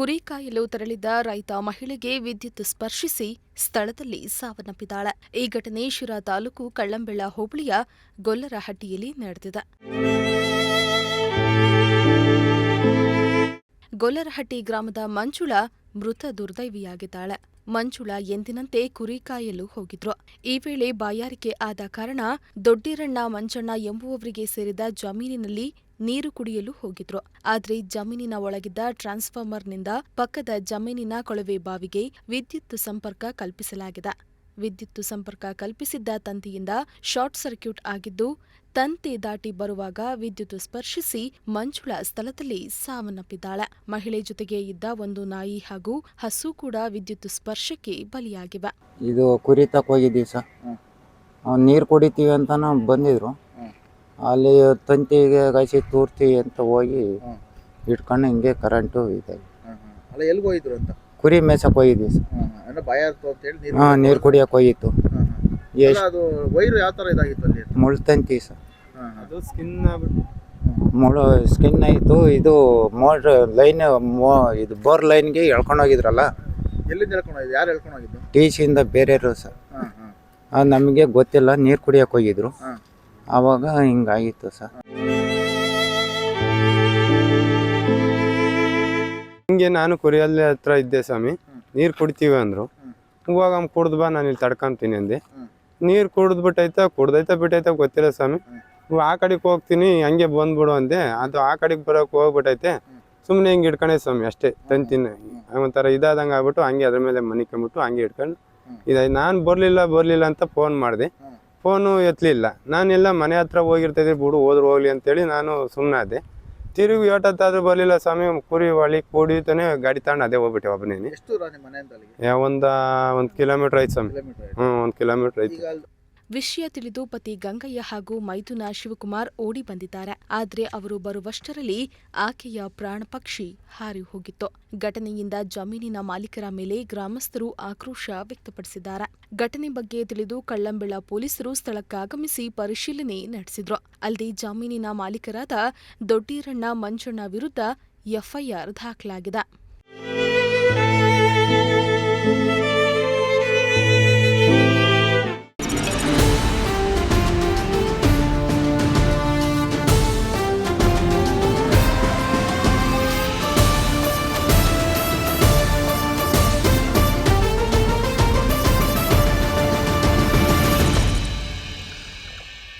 ಕುರಿ ಕಾಯಲು ತೆರಳಿದ್ದ ರೈತ ಮಹಿಳೆಗೆ ವಿದ್ಯುತ್ ಸ್ಪರ್ಶಿಸಿ ಸ್ಥಳದಲ್ಲಿ ಸಾವನ್ನಪ್ಪಿದ್ದಾಳೆ. ಈ ಘಟನೆ ಶಿರಾ ತಾಲೂಕು ಕಳ್ಳಂಬೆಳ ಹೋಬಳಿಯ ಗೊಲ್ಲರಹಟ್ಟಿಯಲ್ಲಿ ನಡೆದಿದೆ. ಗೊಲ್ಲರಹಟ್ಟಿ ಗ್ರಾಮದ ಮಂಜುಳಾ ಮೃತ ದುರ್ದೈವಿಯಾಗಿದ್ದಾಳೆ. ಮಂಜುಳಾ ಎಂದಿನಂತೆ ಕುರಿ ಕಾಯಲು ಹೋಗಿದ್ರು. ಈ ವೇಳೆ ಬಾಯಾರಿಕೆ ಆದ ಕಾರಣ ದೊಡ್ಡೀರಣ್ಣ ಮಂಜಣ್ಣ ಎಂಬುವವರಿಗೆ ಸೇರಿದ ಜಮೀನಿನಲ್ಲಿ ನೀರು ಕುಡಿಯಲು ಹೋಗಿದ್ರು. ಆದರೆ ಜಮೀನಿನ ಒಳಗಿದ್ದ ಟ್ರಾನ್ಸ್ಫಾರ್ಮರ್ನಿಂದ ಪಕ್ಕದ ಜಮೀನಿನ ಕೊಳವೆ ಬಾವಿಗೆ ವಿದ್ಯುತ್ ಸಂಪರ್ಕ ಕಲ್ಪಿಸಲಾಗಿದೆ. ವಿದ್ಯುತ್ ಸಂಪರ್ಕ ಕಲ್ಪಿಸಿದ್ದ ತಂತಿಯಿಂದ ಶಾರ್ಟ್ ಸರ್ಕ್ಯೂಟ್ ಆಗಿದ್ದು, ತಂತಿ ದಾಟಿ ಬರುವಾಗ ವಿದ್ಯುತ್ ಸ್ಪರ್ಶಿಸಿ ಮಂಜುಳಾ ಸ್ಥಳದಲ್ಲಿ ಸಾವನ್ನಪ್ಪಿದ್ದಾಳೆ. ಮಹಿಳೆ ಜೊತೆಗೆ ಇದ್ದ ಒಂದು ನಾಯಿ ಹಾಗೂ ಹಸು ಕೂಡ ವಿದ್ಯುತ್ ಸ್ಪರ್ಶಕ್ಕೆ ಬಲಿಯಾಗಿವೆ. ಇದು ಕುರಿ ತಕ್ಕ ಹೋಗಿದ್ದೀವಿ ಸರ್. ನೀರು ಕುಡಿತೀವಿ ಅಂತ ಬಂದಿದ್ರು. ಅಲ್ಲಿ ತಂತಿಗೆ ಗಾಯಿಸಿ ತೂರ್ತೀವಿ ಅಂತ ಹೋಗಿ ಇಟ್ಕೊಂಡು ಹಿಂಗೆ ಕರೆಂಟು ಇದೆ. ಅಲ್ಲ ಎಲ್ಲಿಗೆ ಹೋಗಿದ್ರು ಅಂತ? ಕುರಿ ಮೇಸಕ್ಕೆ ಹೋಗಿದ್ದೀವಿ ಸರ್. ನೀರು ಕುಡಿಯಕ್ಕೆ ಹೋಗಿತ್ತು. ಅದು ವೈರು ಯಾವ ಥರ ಇದಾಗಿತ್ತು ಅಲ್ಲಿ? ಮುಳ್ಳು ತಂತಿ ಸರ್. ಅದು ಸ್ಕಿನ್ ಮುಳ್ಳು ಸ್ಕಿನ್ ಆಯಿತು. ಇದು ಮೋಟ್ರ್ ಲೈನ್ ಇದು ಬೋರ್ ಲೈನ್ಗೆ ಎಳ್ಕೊಂಡು ಹೋಗಿದ್ರಲ್ಲ. ಎಲ್ಲಿಂದ ಎಳ್ಕೊಂಡು ಹೋಗಿದ್ದು? ಯಾರು ಎಳ್ಕೊಂಡು ಹೋಗಿದ್ದು? ಟಿಸಿಯಿಂದ ಬೇರೆಯವರು ಸರ್. ನಮಗೆ ಗೊತ್ತಿಲ್ಲ. ನೀರು ಕುಡಿಯಕ್ಕೆ ಹೋಗಿದ್ರು. ಆವಾಗ ಹಿಂಗಾಗಿತ್ತು ಸರ್. ಹಿಂಗೆ ನಾನು ಕುರಿಯಲ್ಲಿ ಹತ್ರ ಇದ್ದೆ ಸ್ವಾಮಿ. ನೀರು ಕುಡಿತೀವಿ ಅಂದರು. ಇವಾಗ ಕುಡ್ದು ಬಾ, ನಾನು ಇಲ್ಲಿ ತಡ್ಕೊಂತೀನಿ ಅಂದೆ. ನೀರು ಕುಡ್ದ್ಬಿಟ್ಟೈತೆ, ಕುಡ್ದೈತೆ ಬಿಟ್ಟೈತೆ ಗೊತ್ತಿಲ್ಲ ಸ್ವಾಮಿ. ಆ ಕಡೆಗೆ ಹೋಗ್ತೀನಿ, ಹಂಗೆ ಬಂದ್ಬಿಡು ಅಂದೆ. ಅದು ಆ ಕಡೆಗೆ ಬರೋಕೆ ಹೋಗ್ಬಿಟ್ಟೈತೆ. ಸುಮ್ಮನೆ ಹಿಂಗೆ ಇಟ್ಕೊಂಡೆ ಸ್ವಾಮಿ ಅಷ್ಟೇ. ತಂತಿನ ಒಂಥರ ಇದಾದಂಗೆ ಆಗ್ಬಿಟ್ಟು ಹಂಗೆ ಅದ್ರ ಮೇಲೆ ಮನಿಕೊಂಬಿಟ್ಟು ಹಂಗೆ ಇಟ್ಕೊಂಡು ಇದಾಯ್ತು. ನಾನು ಬರಲಿಲ್ಲ ಅಂತ ಫೋನ್ ಮಾಡಿದೆ. ಫೋನು ಎತ್ತಲಿಲ್ಲ. ನಾನೆಲ್ಲ ಮನೆ ಹತ್ರ ಹೋಗಿರ್ತೈತೆ, ಬಿಡು ಹೋದ್ರು ಹೋಗ್ಲಿ ಅಂತೇಳಿ ನಾನು ಸುಮ್ಮನಾದೆ. ತಿರುಗಿ ಏಟತ್ತಾದ್ರೂ ಬರಲಿಲ್ಲ ಸ್ವಾಮಿ. ಕುರಿ ಒಳಿ ಕುಡಿತಾನೆ ಗಾಡಿ ತಗೊಂಡು ಅದೇ ಹೋಗ್ಬಿಟ್ಟೆ ಒಬ್ಬನೇನೆ. ಒಂದು ಕಿಲೋಮೀಟರ್ ಐತೆ ಸ್ವಾಮಿ. 1 ಕಿಲೋಮೀಟರ್ ಐತೆ. ವಿಷಯ ತಿಳಿದು ಪತಿ ಗಂಗಯ್ಯ ಹಾಗೂ ಮೈದುನ ಶಿವಕುಮಾರ್ ಓಡಿ ಬಂದಿದ್ದಾರೆ. ಆದರೆ ಅವರು ಬರುವಷ್ಟರಲ್ಲಿ ಆಕೆಯ ಪ್ರಾಣ ಪಕ್ಷಿ ಹಾರಿ ಹೋಗಿತ್ತು. ಘಟನೆಯಿಂದ ಜಮೀನಿನ ಮಾಲೀಕರ ಮೇಲೆ ಗ್ರಾಮಸ್ಥರು ಆಕ್ರೋಶ ವ್ಯಕ್ತಪಡಿಸಿದ್ದಾರೆ. ಘಟನೆ ಬಗ್ಗೆ ತಿಳಿದು ಕಳ್ಳಂಬೆಳ ಪೊಲೀಸರು ಸ್ಥಳಕ್ಕಾಗಮಿಸಿ ಪರಿಶೀಲನೆ ನಡೆಸಿದ್ರು. ಅಲ್ಲದೆ ಜಮೀನಿನ ಮಾಲೀಕರಾದ ದೊಡ್ಡೀರಣ್ಣ ಮಂಜಣ್ಣ ವಿರುದ್ಧ ಎಫ್ಐಆರ್ ದಾಖಲಾಗಿದೆ.